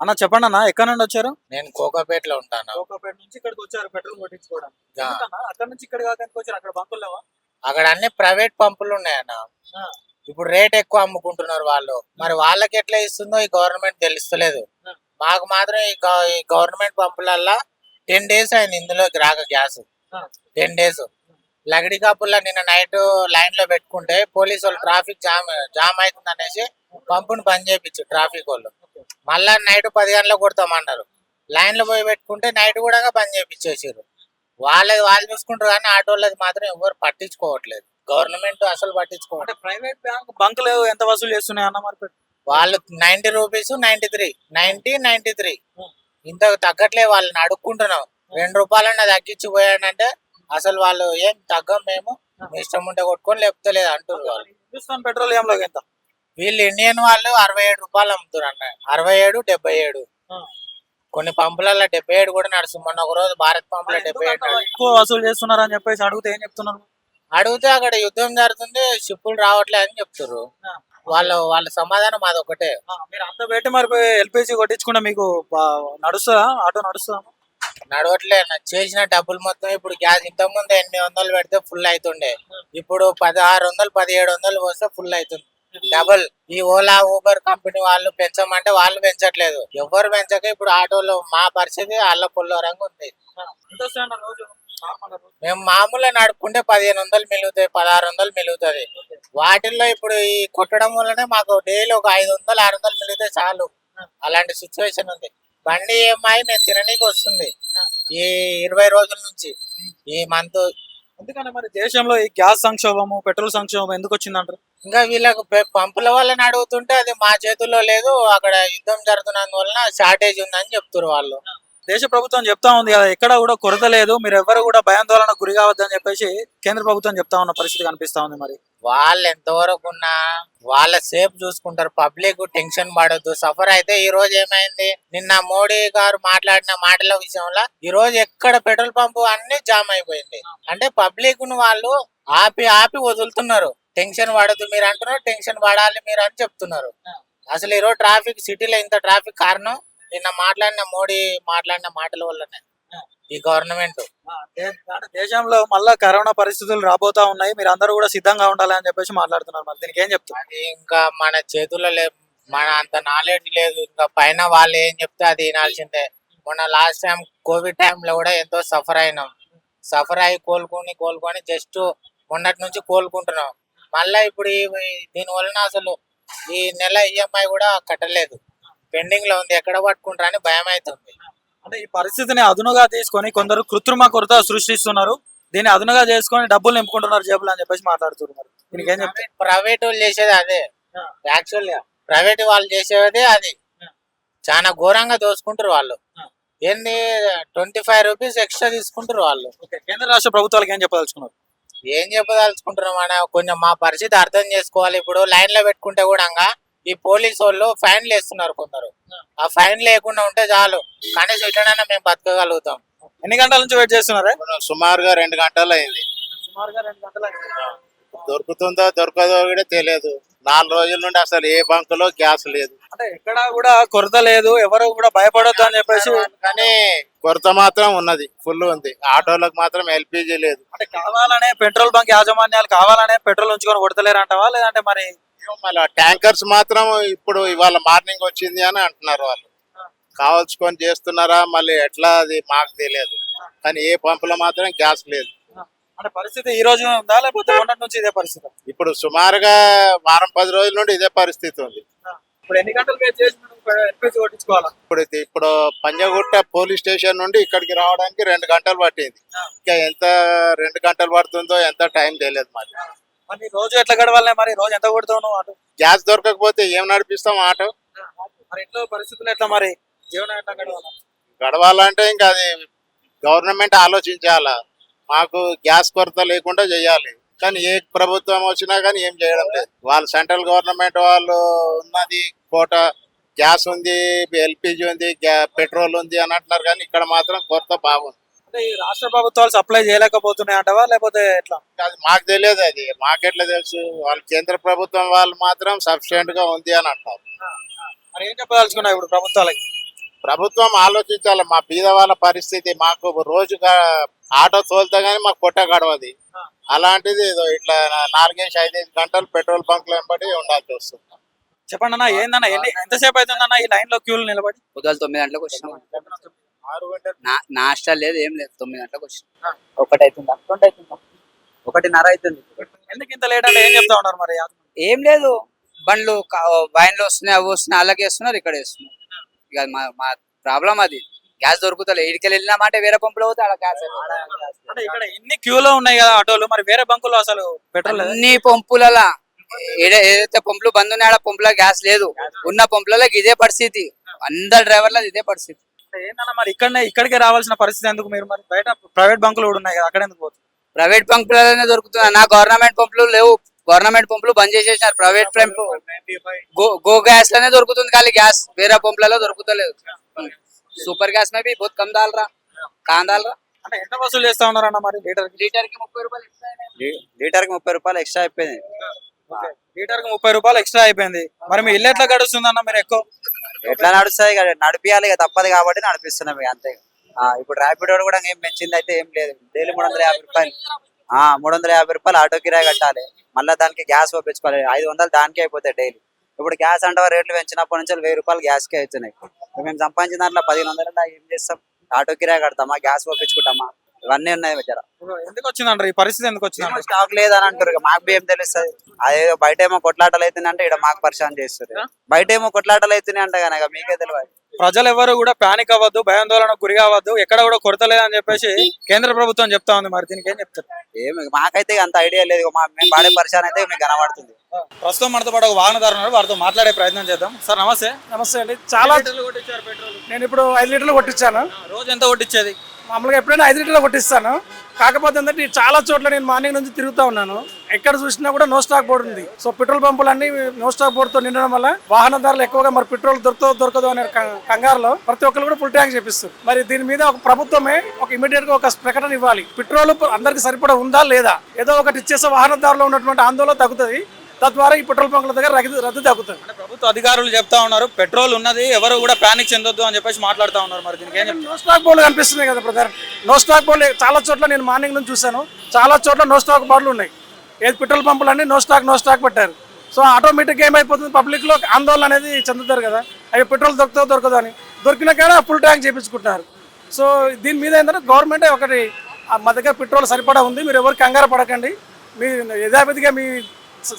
అన్న చెప్పండి అన్న, ఎక్కడ నుండి వచ్చారు? నేను కోకాపేటలో ఉంటాను. కోకాపేట నుంచి ఇక్కడికి వచ్చారు పెట్రోల్ కొట్టించుకోవడానికి. ఆ, ఎందుకన్నా అక్కడ నుంచి ఇక్కడ కాక వచ్చారు? అక్కడ బంకులు లేవా? అక్కడ అన్ని ప్రైవేట్ పంపులు ఉన్నాయన్న. ఆ, ఇప్పుడు రేట్ ఎక్కువ అమ్ముకుంటున్నారు వాళ్ళు. మరి వాళ్ళకి ఎట్లా ఇస్తుందో ఈ గవర్నమెంట్ తెలుస్తలేదు. ఆ, మాకు మాత్రం ఈ గవర్నమెంట్ పంపులల్లా 10 days అయింది ఇందులోకి రాక గ్యాస్. ఆ, 10 days లగడి కాపుల్లో నిన్న నైట్ లైన్ లో పెట్టుకుంటే పోలీసు వాళ్ళు ట్రాఫిక్ జామ్ అవుతుంది అనేసి పంపుని బంద్ చేయించు ట్రాఫిక్ వాళ్ళు. ఓకే. మళ్ళా నైట్ 10 గంటలకు కొడతామన్నారు. లైన్ లో పోయి పెట్టుకుంటే నైట్ కూడా బంద్ చేయించేసారు. వాళ్ళు చూసుకుంటారు కానీ ఆటోలది మాత్రం ఎవరు పట్టించుకోవట్లేదు. గవర్నమెంట్ అసలు అంటే పట్టించుకోవట్లేదు. ప్రైవేట్ బ్యాంక్ బంకులు ఎంత వసూలు చేస్తున్నాయి అన్న మరి వాళ్ళు 90 రూపీస్ 93 90 93 ఆ, ఇంత తగ్గట్లే. వాళ్ళని అడుక్కుంటున్నాం. 2 రూపాయలన్నా తగ్గించి పోయాడంటే అసలు వాళ్ళు ఏం తగ్గం, మేము మీ ఇష్టం ఉంటే కొట్టుకొని లేకపోతే లేదు అంటారు వాళ్ళు. హిందుస్థాన్ పెట్రోలియంలో ఎంత? వీళ్ళు ఇండియన్ వాళ్ళు 67 రూపాయలు అమ్ముతారు అన్న. 67 77. ఆ, కొన్ని పంపులలో 77 కూడా నడుస్తుంది. మొన్న ఒక రోజు భారత్ పంపులో మరి ఎందుకు 77 అంత ఎక్కువ వసూలు చేస్తున్నారు అని చెప్పేసి అడిగితే ఏం చెప్తున్నారు? అడిగితే అక్కడ యుద్ధం జరుగుతుంది, షిప్పులు రావట్లే అని చెప్తారు. ఆ, వాళ్ళ సమాధానం అదొకటే. మీరు అంత పెట్టి మరి ఎల్పిజి కొట్టించుకుంటే మీకు నడుస్తుందా? ఆటో నడుస్తుందా? నడవట్లే. చేసిన డబ్బులు మొత్తం ఇప్పుడు గ్యాస్ ఇంతకుముందు 800 పెడితే ఫుల్ అవుతుండే. ఇప్పుడు 1600 1700 పోస్తే ఫుల్ అవుతుంది. డబుల్. ఈ ఓలా ఊబర్ కంపెనీ వాళ్ళు పెంచమంటే వాళ్ళు పెంచట్లేదు. ఎవరు పెంచక ఇప్పుడు ఆటోలో మా పరిస్థితి అల్ల పొల్లరంగా ఉంది. ఎంత వస్తాయన్న రోజు? నార్మల్ రోజు. మేము మామూలుగా నడుపుకుంటే 1500 మిగులుతాయి, 1600 మిగులుతుంది. వాటిల్లో ఇప్పుడు ఈ కొట్టడం వల్లనే మాకు డైలీ ఒక 500 600 మిగిలితే చాలు. అలాంటి సిచ్యువేషన్ ఉంది. బండి EMI నేను తిననీకి వస్తుంది ఈ 20 రోజుల నుంచి. ఈ మంత్ ఎందుకని మరి దేశంలో ఈ గ్యాస్ సంక్షోభము పెట్రోల్ సంక్షోభం ఎందుకు వచ్చిందంటారు? ఇంకా వీళ్ళకు పంపుల వాళ్ళని అడుగుతుంటే అది మా చేతుల్లో లేదు, అక్కడ యుద్ధం జరుగుతున్నందువలన షార్టేజ్ ఉందని చెప్తారు వాళ్ళు. దేశ ప్రభుత్వం చెప్తా ఉంది కదా, ఎక్కడ కూడా కొరత లేదు, మీరు ఎవరు కూడా భయాందోళన గురి కావద్దని చెప్పేసి కేంద్ర ప్రభుత్వం చెప్తా ఉన్న పరిస్థితి కనిపిస్తా ఉంది. మరి వాళ్ళు ఎంతవరకు ఉన్నా వాళ్ళ సేఫ్ చూసుకుంటారు. పబ్లిక్ టెన్షన్ పడొద్దు, సఫర్ అయితే. ఈ రోజు ఏమైంది, నిన్న మోడీ గారు మాట్లాడిన మాటల విషయంలో ఈ రోజు ఎక్కడ పెట్రోల్ పంపు అన్ని జామ్ అయిపోయింది. అంటే పబ్లిక్ ను వాళ్ళు ఆపి ఆపి వదులుతున్నారు. టెన్షన్ పడద్దు మీరు అంటున్నారు, టెన్షన్ పడాలి మీరు అని చెప్తున్నారు. అసలు ఈ రోజు ట్రాఫిక్ సిటీలో ఇంత ట్రాఫిక్ కారణం నిన్న మోడీ మాట్లాడిన మాటల వల్లనే ఈ గవర్నమెంట్. అంటే దేశంలో మళ్ళా కరోనా పరిస్థితులు రాబోతా ఉన్నాయి, మీరు అందరూ కూడా సిద్ధంగా ఉండాలి అని చెప్పేసి మాట్లాడుతున్నారు. మరి దీనికి ఏం చెప్తారు? అది ఇంకా మన చేతుల్లో లేదు, మన అంత నాలెడ్జ్ లేదు. ఇంకా పైన వాళ్ళు ఏం చెప్తే అది వినాల్సిందే. మొన్న లాస్ట్ టైం కోవిడ్ టైంలో కూడా ఎంతో సఫర్ అయినాం. సఫర్ అయి కోలుకొని జస్ట్ మొన్నటి నుంచి కోలుకుంటున్నాం. మళ్ళా ఇప్పుడు దీని వలన అసలు ఈ నెల EMI కూడా కట్టలేదు, పెండింగ్ లో ఉంది. ఎక్కడ పట్టుకుంటారా అని భయం అవుతుంది. అంటే ఈ పరిస్థితిని అదునుగా తీసుకొని కొందరు కృత్రిమ కొరత సృష్టిస్తున్నారు, దీన్ని అదునుగా చేసుకొని డబ్బులు నింపుకుంటున్నారు జేబులు అని చెప్పేసి మాట్లాడుతున్నారు. దీనికి ఏం చెప్తారు? ప్రైవేట్ వాళ్ళు చేసేది అదే. యాక్చువల్ గా ప్రైవేట్ వాళ్ళు చేసేది అది. చాలా ఘోరంగా దోసుకుంటారు వాళ్ళు. ఏంది 25 రూపీస్ ఎక్స్ట్రా తీసుకుంటారు వాళ్ళు. కేంద్ర రాష్ట్ర ప్రభుత్వాలకు ఏం చెప్పదలుచుకున్నారు? ఏం చెప్పదలుచుకుంటున్నాం మన కొంచెం మా పరిస్థితి అర్థం చేసుకోవాలి. ఇప్పుడు లైన్ లో పెట్టుకుంటే కూడా ఈ పోలీసు వాళ్ళు ఫైన్లు వేస్తున్నారు కొందరు. ఆ ఫైన్ లేకుండా ఉంటే చాలు, కనీసం ఇట్లనైనా మేము బతకగలుగుతాం. ఎన్ని గంటల నుంచి వెయిట్ చేస్తున్నారా? సుమారుగా 2 గంటలు అయింది. సుమారుగా 2 గంటలు. దొరుకుతుందో దొరకదో కూడా తెలియదు. 4 రోజుల నుండి అసలు ఏ బంకులో గ్యాస్ లేదు. అంటే ఎక్కడా కూడా కొరత లేదు, ఎవరు కూడా భయపడొద్దు అని చెప్పేసి. కానీ కొరత మాత్రం ఉన్నది, ఫుల్ ఉంది. ఆటోలకు మాత్రం LPG లేదు. అంటే కావాలనే పెట్రోల్ బంక్ యాజమాన్యాలు కావాలనే పెట్రోల్ ఉంచుకొని కొడతలేరు అంటావా, లేదంటే మరి మళ్ళీ ట్యాంకర్స్ మాత్రం ఇప్పుడు ఇవాళ మార్నింగ్ వచ్చింది అని అంటున్నారు వాళ్ళు. కావాల్చుకొని చేస్తున్నారా మళ్ళీ ఎట్లా అది మాకు తెలియదు. కానీ ఏ పంపులో మాత్రం గ్యాస్ లేదు. అంటే పరిస్థితి ఈ రోజు ఉందా లేకపోతే మొన్నటి నుంచి ఇదే పరిస్థితి? ఇప్పుడు సుమారుగా వారం 10 రోజుల నుండి ఇదే పరిస్థితి ఉంది. ఇప్పుడు ఎన్ని గంటలు వెయిట్ చేసి ఎల్పిజి కొట్టించుకోవాలా? ఇప్పుడు పంజగుట్ట పోలీస్ స్టేషన్ నుండి ఇక్కడికి రావడానికి 2 గంటలు పట్టింది. ఇంకా ఎంత 2 గంటలు పడుతుందో ఎంత టైం తెలియదు మరి. మరి రోజు ఎట్లా గడవాలి? మరి రోజు ఎంత కొడతావు నువ్వు ఆటో? గ్యాస్ దొరకకపోతే ఏం నడిపిస్తాం ఆటో? మరి ఇంట్లో పరిస్థితులు ఎట్లా, మరి జీవనం ఎట్లా గడవాలా? గడవాలంటే ఇంకా అది గవర్నమెంట్ ఆలోచించాలా. మాకు గ్యాస్ కొరత లేకుండా చేయాలి. కానీ ఏ ప్రభుత్వం వచ్చినా కానీ ఏం చేయడం లేదు. వాళ్ళు సెంట్రల్ గవర్నమెంట్ వాళ్ళు ఉన్నది కోట గ్యాస్ ఉంది, LPG ఉంది, పెట్రోల్ ఉంది అని అంటున్నారు. కానీ ఇక్కడ మాత్రం కొరత బాగుంది. అంటే ఈ రాష్ట్ర ప్రభుత్వాలు సప్లై చేయలేకపోతున్నాయి అంటవా లేకపోతే ఎట్లా? అది మాకు తెలియదు, అది మాకెట్లా తెలుసు. వాళ్ళు కేంద్ర ప్రభుత్వం వాళ్ళు మాత్రం సఫిషియెంట్ గా ఉంది అని అంటారు. మరి ఏం చెప్పదలుచుకున్నావు ఇప్పుడు ప్రభుత్వాలకి? ప్రభుత్వం ఆలోచించాలి. మా బీద వాళ్ళ పరిస్థితి, మాకు రోజుగా ఆటో తోలుతా గానీ మాకు పొట్ట గడవది. అలాంటిది ఏదో ఇట్లా 4-5 గంటలు పెట్రోల్ బంక్ లో వెంబడి ఉండాల్సి వస్తుంది. చెప్పండి అన్న, ఏందన్న ఎంతసేపు అవుతుందన్న ఈ లైన్ లో క్యూలు నిలబడి? పొద్దున 9 గంటలకు వచ్చినాం. 6 గంటలు నాష్టా లేదు, ఏం లేదు. 9 గంటలకు వచ్చినాం. 1 అవుతుందా 2 అవుతుందా 1:30 అవుతుంది. ఎందుకు ఇంత లేట్ అంటే ఏం చెప్తా ఉన్నారు మరి? ఏం లేదు, బండ్లు వైన్లు వస్తున్నాయి, అవి వస్తున్నాయి, అలాగే వేస్తున్నారు, ఇక్కడ వేస్తున్నారు. ఇక మా ప్రాబ్లం అది. గ్యాస్ దొరుకుతలే. ఇడికెళ్ళి వెళ్ళినా మాట వేరే పంపులో పోతే అలా గ్యాస్ అంటే ఇక్కడ ఎన్ని క్యూలో ఉన్నాయి కదా ఆటోలు, మరి వేరే బంకుల్లో అసలు పెట్రోల్ లేదా? అన్ని పంపులలో ఏదైతే పంపులు బంద్ ఉన్నాయో ఆ పంపులో గ్యాస్ లేదు. ఉన్న పంపులలో ఇదే పరిస్థితి. అందరు డ్రైవర్లది ఇదే పరిస్థితి. ఏందన్నా మరి ఇక్కడికే రావాల్సిన పరిస్థితి ఎందుకు? మీరు మరి బయట ప్రైవేట్ బంకులు కూడా ఉన్నాయి కదా, అక్కడ ఎందుకు పోతుంది? ప్రైవేట్ పంపులలోనే దొరుకుతున్నాయి. నా గవర్నమెంట్ పంపులు లేవు. గవర్నమెంట్ పంపులు బంద్ చేసేసినారు. ప్రైవేట్ పంపు గో గ్యాస్ లోనే దొరుకుతుంది ఖాళీ గ్యాస్. వేరే పంపులలో దొరుకుతలేదు. సూపర్ గ్యాస్ మే बहुत कम डाल रहा कहाँ डाल रहा. అంటే ఎంత వసూలు చేస్తా ఉన్నారన్న మరి లీటర్ కి? లీటర్ కి 30 రూపాయలు ఎక్స్ట్రా. లీటర్ కి 30 రూపాయలు ఎక్స్ట్రా అయిపోయింది. లీటర్ కి 30 రూపాయలు ఎక్స్ట్రా అయిపోయింది. మరి మీ ఇల్లు ఎట్లా గడుస్తుంది అన్న? మీరు ఎక్కువ ఎట్లా నడుస్తాయి, నడిపియాలి, తప్పదు కాబట్టి నడిపిస్తున్నాం ఇక అంతే. ఇప్పుడు ర్యాపిడ్ కూడా ఏం పెంచింది అయితే ఏం లేదు. డైలీ 350 రూపాయలు 350 రూపాయలు ఆటో కిరాయి కట్టాలి. మళ్ళీ దానికి గ్యాస్ పంపించుకోవాలి. 500 దానికే అయిపోతాయి డైలీ. ఇప్పుడు గ్యాస్ అంటే రేట్లు పెంచినప్పటి నుంచి 1000 రూపాయలు గ్యాస్కే అవుతున్నాయి. మేము సంపాదించిన దాంట్లో 1500 ఏం చేస్తాం? ఆటో కిరాయి కడతామా, గ్యాస్ పంపించుకుంటామా, ఇవన్నీ ఉన్నాయి బెచ్చరా. ఎందుకు వచ్చిందంటారు ఈ పరిస్థితి? ఎందుకు వచ్చిందంటారు? స్టాక్ లేదని అంటారు. మాకు ఏం తెలుస్తుంది? అదేదో బయట ఏమో కొట్లాటలు అవుతున్నాయి అంటే ఇక్కడ మాకు పరిచయం చేస్తారు. బయట ఏమో కొట్లాటలు అవుతున్నాయి అంటే కనుక మీకే తెలియదు. ప్రజలు ఎవరు కూడా పానిక్ అవ్వద్దు, భయాందోళనకు గురి కావద్దు, ఎక్కడ కూడా కొరత లేదని చెప్పేసి కేంద్ర ప్రభుత్వం చెప్తా ఉంది. మరి దీనికి ఏం చెప్తారు? ఏమి మాకైతే అంత ఐడియా లేదు. మేము వాడే పరిచయం అయితే మీకు కనబడుతుంది. ప్రస్తుతం మనతో పాటు ఒక వాహనదారు ఉన్నారు, వారితో మాట్లాడే ప్రయత్నం చేద్దాం. సార్ నమస్తే. నమస్తే అండి. చాలా లీటర్లు కొట్టించారు పెట్రోల్? నేను ఇప్పుడు 5 లీటర్లు కొట్టించాను. రోజు ఎంత కొట్టించేది? మామూలుగా ఎప్పుడైనా 5 లీటర్లు కొట్టిస్తాను. కాకపోతే ఏంటంటే చాలా చోట్ల నేను మార్నింగ్ నుంచి తిరుగుతా ఉన్నాను. ఎక్కడ చూసినా కూడా నో స్టాక్ బోర్డు ఉంది. సో పెట్రోల్ పంపులన్నీ నో స్టాక్ బోర్డుతో నిండడం వల్ల వాహనదారులు ఎక్కువగా మరి పెట్రోల్ దొరకదు అనే కంగారులో ప్రతి ఒక్కరు కూడా ఫుల్ ట్యాంక్ చేపిస్తారు. మరి దీని మీద ఒక ప్రభుత్వమే ఒక ఇమీడియట్ గా ఒక ప్రకటన ఇవ్వాలి. పెట్రోల్ అందరికి సరిపడా ఉందా లేదా, ఏదో ఒకటి ఇచ్చేస్తే వాహనదారులో ఉన్నటువంటి ఆందోళన తగ్గుతుంది. తద్వారా ఈ పెట్రోల్ బంకుల దగ్గర రద్దు తగ్గుతుంది. అంటే ప్రభుత్వ అధికారులు చెప్తా ఉన్నారు పెట్రోల్ ఉన్నది, ఎవరు కూడా పానిక్ చెందొద్దు అని చెప్పేసి మాట్లాడుతూ ఉన్నారు. మరి దీనికి ఏం చెప్తారు? నో స్టాక్ బోర్డులు కనిపిస్తున్నాయి కదా బ్రదర్. నో స్టాక్ బోర్డులు చాలా చోట్ల నేను మార్నింగ్ నుంచి చూశాను. చాలా చోట్ల నో స్టాక్ బోర్డులు ఉన్నాయి. ఏది పెట్రోల్ పంపులన్నీ నో స్టాక్ పెట్టారు. సో ఆటోమేటిక్గా ఏమైపోతుంది, పబ్లిక్లో ఆందోళన అనేది చెందుతారు కదా, అవి పెట్రోల్ దొరకదు అని. దొరికిన కాడ ఫుల్ ట్యాంక్ చేయించుకుంటున్నారు. సో దీని మీద ఏంటంటే గవర్నమెంట్ ఒకటి మా దగ్గర పెట్రోల్ సరిపడా ఉంది, మీరు ఎవరు కంగారు పడకండి, మీ యథావిధిగా మీ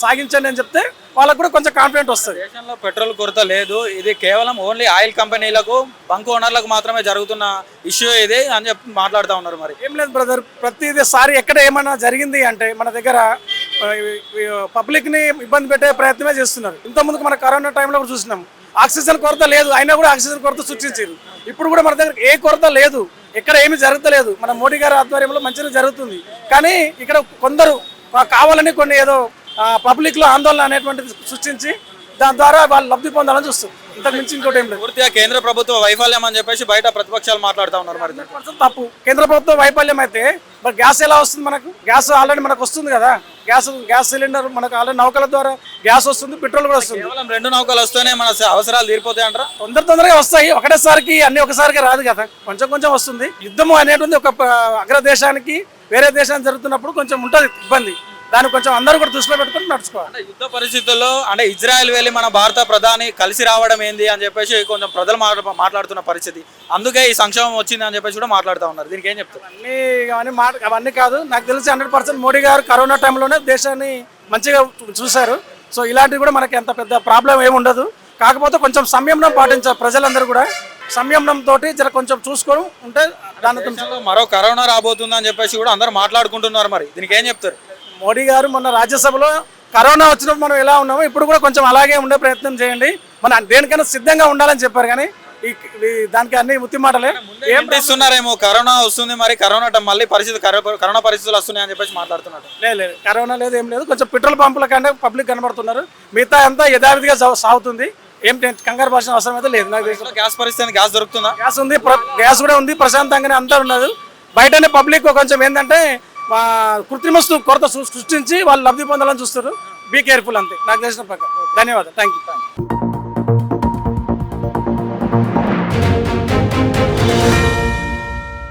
సాగించండి అని చెప్తే వాళ్ళకు కూడా కొంచెం కాన్ఫిడెంట్ వస్తుంది. దేశంలో పెట్రోల్ కొరత లేదు, ఇది కేవలం ఓన్లీ ఆయిల్ కంపెనీలకు, బంక్ ఓనర్లకు మాత్రమే జరుగుతున్న ఇష్యూ ఇది అని చెప్పి మాట్లాడుతూ ఉన్నారు. మరి ఏం లేదు బ్రదర్, ప్రతిసారి ఎక్కడ ఏమైనా జరిగింది అంటే మన దగ్గర పబ్లిక్ని ఇబ్బంది పెట్టే ప్రయత్నమే చేస్తున్నారు. ఇంతకుముందుకు మన కరోనా టైంలో కూడా చూసినాం. ఆక్సిజన్ కొరత లేదు, అయినా కూడా ఆక్సిజన్ కొరత సృష్టించారు. ఇప్పుడు కూడా మన దగ్గర ఏ కొరత లేదు, ఎక్కడ ఏమీ జరుగుతలేదు. మన మోడీ గారి ఆధ్వర్యంలో మంచిగా జరుగుతుంది. కానీ ఇక్కడ కొందరు కావాలని కొన్ని ఏదో పబ్లిక్ లో ఆందోళన అనేటువంటిది సృష్టించి దాని ద్వారా వాళ్ళు లబ్ధి పొందాలని చూస్తారు. ఇంతకు మించి ఇంకోటి ఏం లేదు. పూర్తిగా కేంద్ర ప్రభుత్వ వైఫల్యం అని చెప్పేసి బయట ప్రతిపక్షాలు మాట్లాడుతూ ఉన్నారు. మరి 100% తప్పు. కేంద్ర ప్రభుత్వం వైఫల్యం అయితే మరి గ్యాస్ ఎలా వస్తుంది? మనకు గ్యాస్ ఆల్రెడీ మనకు వస్తుంది కదా. గ్యాస్ సిలిండర్ మనకు ఆల్రెడీ నౌకల ద్వారా గ్యాస్ వస్తుంది, పెట్రోల్ కూడా వస్తుంది. కేవలం 2 నౌకలు వస్తేనే మన అవసరాలు తీరిపోతాయి అంటారా? తొందరగా వస్తాయి, ఒకటేసారికి అన్ని ఒకసారిగా రాదు కదా, కొంచెం వస్తుంది. యుద్ధము అనేటువంటి ఒక అగ్రదేశానికి వేరే దేశానికి జరుగుతున్నప్పుడు కొంచెం ఉంటుంది ఇబ్బంది. దాన్ని కొంచెం అందరూ కూడా దృష్టిలో పెట్టుకుని నడుచుకోవాలి. అంటే యుద్ధ పరిస్థితుల్లో అంటే ఇజ్రాయెల్ వెళ్ళి మన భారత ప్రధాని కలిసి రావడం ఏంది అని చెప్పేసి కొంచెం ప్రజలు మాట్లాడుతున్న పరిస్థితి, అందుకే ఈ సంక్షోభం వచ్చింది అని చెప్పేసి కూడా మాట్లాడుతూ ఉన్నారు. దీనికి ఏం చెప్తారు? అవన్నీ కాదు, నాకు తెలిసి 100% మోడీ గారు కరోనా టైంలోనే దేశాన్ని మంచిగా చూశారు. సో ఇలాంటివి కూడా మనకి అంత పెద్ద ప్రాబ్లం ఏమి ఉండదు. కాకపోతే కొంచెం సంయమనం పాటించారు ప్రజలందరూ కూడా. సంయమనం తోటి జర కొంచెం చూసుకొని ఉంటే దాని మరో కరోనా రాబోతుంది అని చెప్పేసి కూడా అందరూ మాట్లాడుకుంటున్నారు. మరి దీనికి ఏం చెప్తారు? మోడీ గారు మొన్న రాజ్యసభలో కరోనా వచ్చినప్పుడు మనం ఎలా ఉన్నామో ఇప్పుడు కూడా కొంచెం అలాగే ఉండే ప్రయత్నం చేయండి, మన దేనికైనా సిద్ధంగా ఉండాలని చెప్పారు. కానీ దానికి అన్ని ముత్తి మాటలే. ఏం ఇస్తున్నారేమో కరోనా వస్తుంది, మరి కరోనా మళ్ళీ కరోనా పరిస్థితులు వస్తున్నాయి అని చెప్పేసి మాట్లాడుతున్నారు. లేదు, కరోనా లేదు, ఏం లేదు. కొంచెం పెట్రోల్ పంపుల కంటే పబ్లిక్ కనబడుతున్నారు, మిగతా అంతా యథావిధిగా సాగుతుంది. ఏం కంగారు భాష అవసరం అయితే లేదు. నాకు తెలిసిన గ్యాస్ పరిస్థితి, గ్యాస్ దొరుకుతుందా? గ్యాస్ ఉంది, గ్యాస్ కూడా ఉంది, ప్రశాంతంగానే అంతా ఉన్నది. బయటనే పబ్లిక్ కొంచెం ఏంటంటే కృత్రిమ కొరత సృష్టించి వాళ్ళు లబ్ధి పొందాలని చూస్తారు. బీ కేర్ఫుల్ అంతే నాకు తెలిసిన ప్రకారం. ధన్యవాదాలు, థ్యాంక్ యూ.